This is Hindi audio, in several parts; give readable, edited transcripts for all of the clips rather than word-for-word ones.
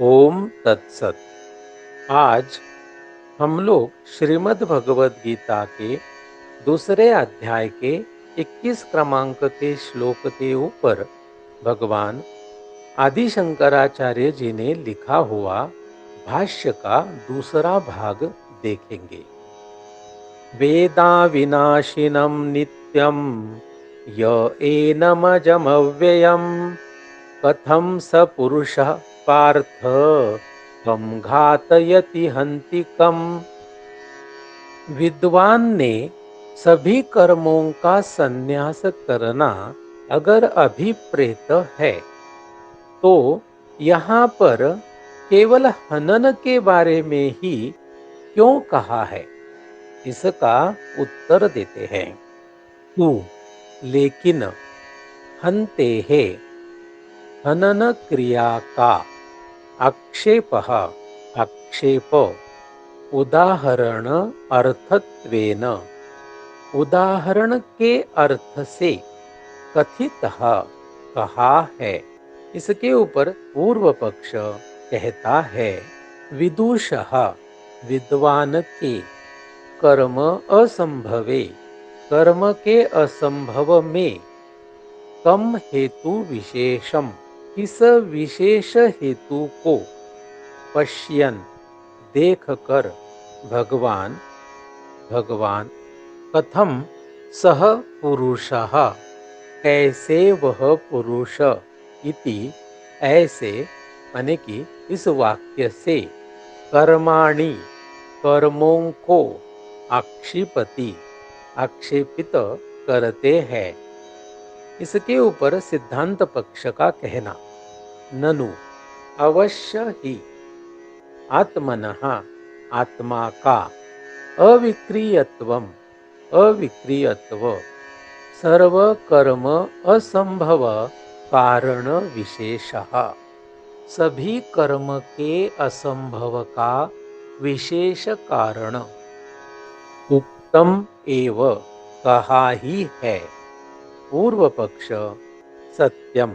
ओम तत्सत। आज हम लोग श्रीमद् भगवद गीता के दूसरे अध्याय के 21 क्रमांक के श्लोक के ऊपर भगवान आदि शंकराचार्य जी ने लिखा हुआ भाष्य का दूसरा भाग देखेंगे। वेदा विनाशिनम नित्यम य एनमजमव्ययम् कथम स पुरुषः पार्थ कम घातयति हंतिकम। विद्वान ने सभी कर्मों का संन्यास करना अगर अभिप्रेत है तो यहाँ पर केवल हनन के बारे में ही क्यों कहा है, इसका उत्तर देते हैं। तू लेकिन हन्ते है हनन क्रिया का आक्षेप आक्षेप उदाहरण अर्थत्वेन उदाहरण के अर्थ से कथित कहा है। इसके ऊपर पूर्व पक्ष कहता है, विदुषः विद्वान के कर्म असंभवे कर्म के असंभव में कम हेतु विशेषम इस विशेष हेतु को पश्यन देखकर भगवान भगवान कथम सह पुरुषः कैसे वह पुरुष इति ऐसे माने कि इस वाक्य से कर्माणि कर्मों को आक्षिपति आक्षेपित करते हैं। इसके ऊपर सिद्धांत पक्ष का कहना, ननु अवश्य ही आत्मनः आत्मा का अविक्रियत्वम अविक्रियत्व सर्व कर्म असंभव कारण विशेषः सभी कर्म के असंभव का विशेष कारण उत्तम एव कहा ही है। पूर्व पक्ष सत्यम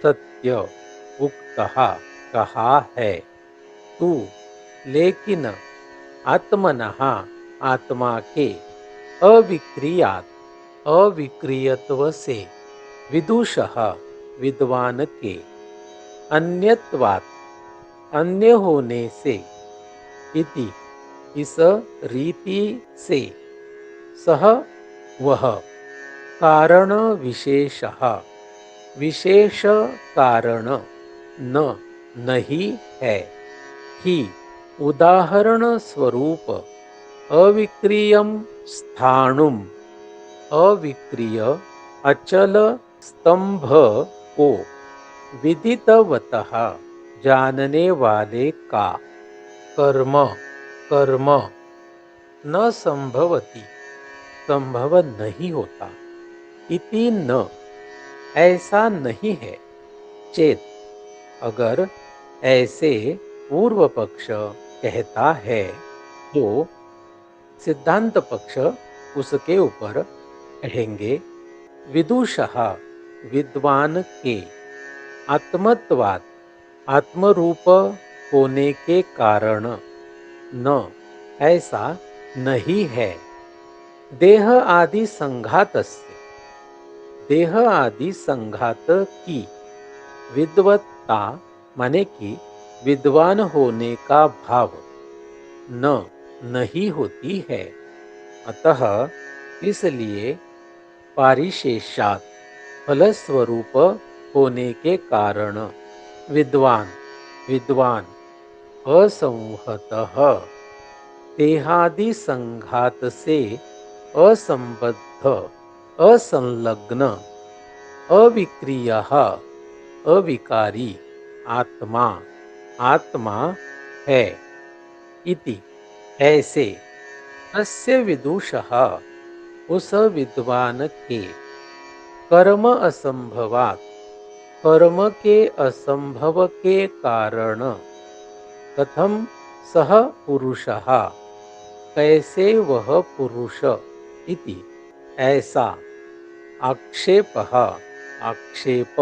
सत्य उक्तः कहा है। तू लेकिन आत्मनः आत्मा के अविक्रियात अविक्रियत्व से विदुषः विद्वान के अन्यत्वात् अन्य होने से इति इस रीति से सह वह कारण विशेषः विशेष कारण न नहीं है ही उदाहरण स्वरूप अविक्रियम स्थाणुम अविक्रिय अचल स्तंभ को विदितवतः जानने वाले का कर्म कर्म न संभवती संभव नहीं होता इति न ऐसा नहीं है। चेत अगर ऐसे पूर्व पक्ष कहता है तो सिद्धांत पक्ष उसके ऊपर कहेंगे, विदुषः विद्वान के आत्मत्वात् आत्मरूप होने के कारण न ऐसा नहीं है। देह आदि संघातस्य देह आदि संघात की विद्वत्ता माने कि विद्वान होने का भाव न नहीं होती है। अतः इसलिए पारिशेषात फलस्वरूप होने के कारण विद्वान विद्वान असंहतः देहादि संघात से असंबद्ध असंलग्न अविक्रियः अविकारी आत्मा आत्मा है इति ऐसे तस्य विदुषः उस विद्वान के कर्म असंभवात कर्म के असंभव के कारण कथम सह पुरुषः कैसे वह पुरुष इति ऐसा आक्षेपः आक्षेप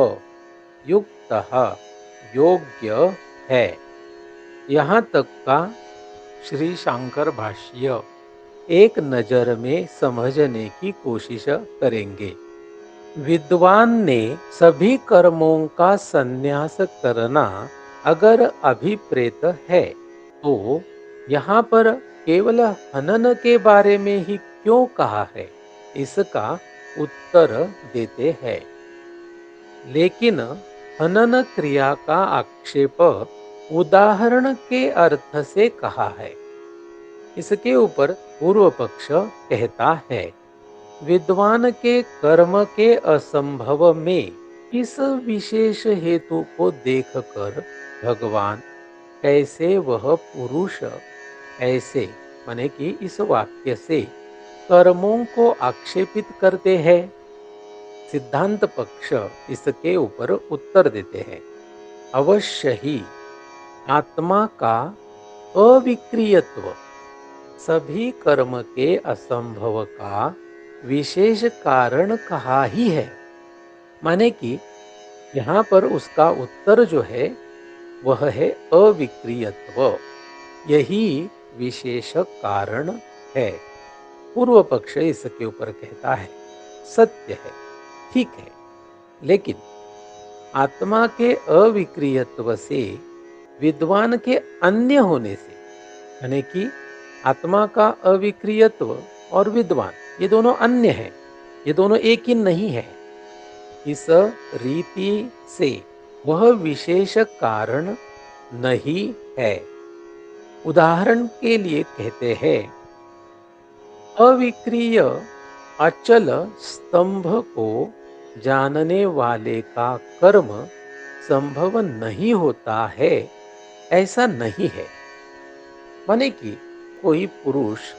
युक्तः योग्य है। यहाँ तक का श्री शंकर भाष्य एक नज़र में समझने की कोशिश करेंगे। विद्वान ने सभी कर्मों का संन्यास करना अगर अभिप्रेत है, तो यहाँ पर केवल हनन के बारे में ही क्यों कहा है, इसका उत्तर देते हैं। लेकिन हनन क्रिया का आक्षेप उदाहरण के अर्थ से कहा है। इसके ऊपर पूर्व पक्ष कहता है, विद्वान के कर्म के असंभव में इस विशेष हेतु को देखकर भगवान कैसे वह पुरुष ऐसे, माने कि इस वाक्य से कर्मों को आक्षेपित करते हैं। सिद्धांत पक्ष इसके ऊपर उत्तर देते हैं, अवश्य ही आत्मा का अविक्रियत्व सभी कर्म के असंभव का विशेष कारण कहा ही है। माने कि यहाँ पर उसका उत्तर जो है वह है अविक्रियत्व, यही विशेष कारण है। पूर्व पक्ष इसके ऊपर कहता है, सत्य है, ठीक है, लेकिन आत्मा के अविक्रियत्व से विद्वान के अन्य होने से, यानी कि आत्मा का अविक्रियत्व और विद्वान ये दोनों अन्य हैं, ये दोनों एक ही नहीं है। इस रीति से वह विशेष कारण नहीं है। उदाहरण के लिए कहते हैं, अविक्रिय अचल स्तंभ को जानने वाले का कर्म संभव नहीं होता है, ऐसा नहीं है। माने कि कोई पुरुष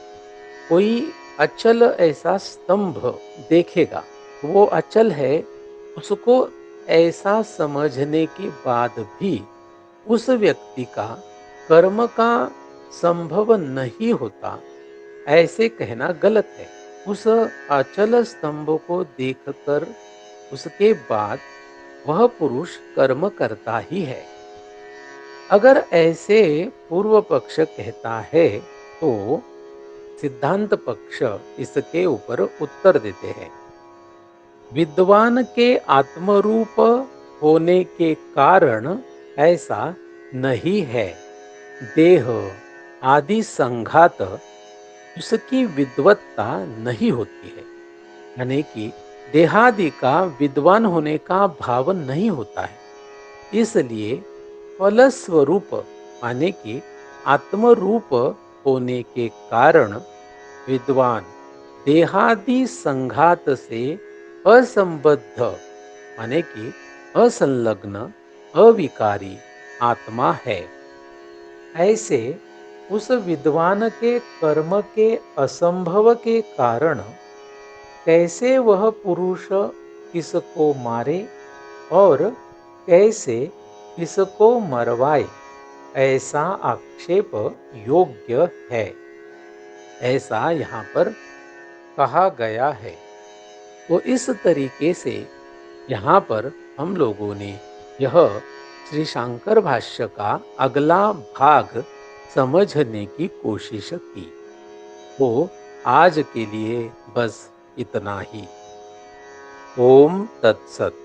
कोई अचल ऐसा स्तंभ देखेगा, वो अचल है, उसको ऐसा समझने के बाद भी उस व्यक्ति का कर्म का संभव नहीं होता, ऐसे कहना गलत है। उस अचल स्तंभ को देखकर उसके बाद वह पुरुष कर्म करता ही है। अगर ऐसे पूर्व पक्ष कहता है, तो सिद्धांत पक्ष इसके ऊपर उत्तर देते हैं, विद्वान के आत्मरूप होने के कारण ऐसा नहीं है। देह आदि संघात उसकी विद्वत्ता नहीं होती है, यानी कि देहादि का विद्वान होने का भाव नहीं होता है। इसलिए फलस्वरूप, माने कि आत्मरूप होने के कारण विद्वान देहादि संघात से असंबद्ध, माने कि असंलग्न अविकारी आत्मा है। ऐसे उस विद्वान के कर्म के असंभव के कारण कैसे वह पुरुष किसको मारे और कैसे किसको मरवाए, ऐसा आक्षेप योग्य है, ऐसा यहाँ पर कहा गया है। तो इस तरीके से यहाँ पर हम लोगों ने यह श्री शंकर भाष्य का अगला भाग समझने की कोशिश की। तो आज के लिए बस इतना ही। ओम तत्सत।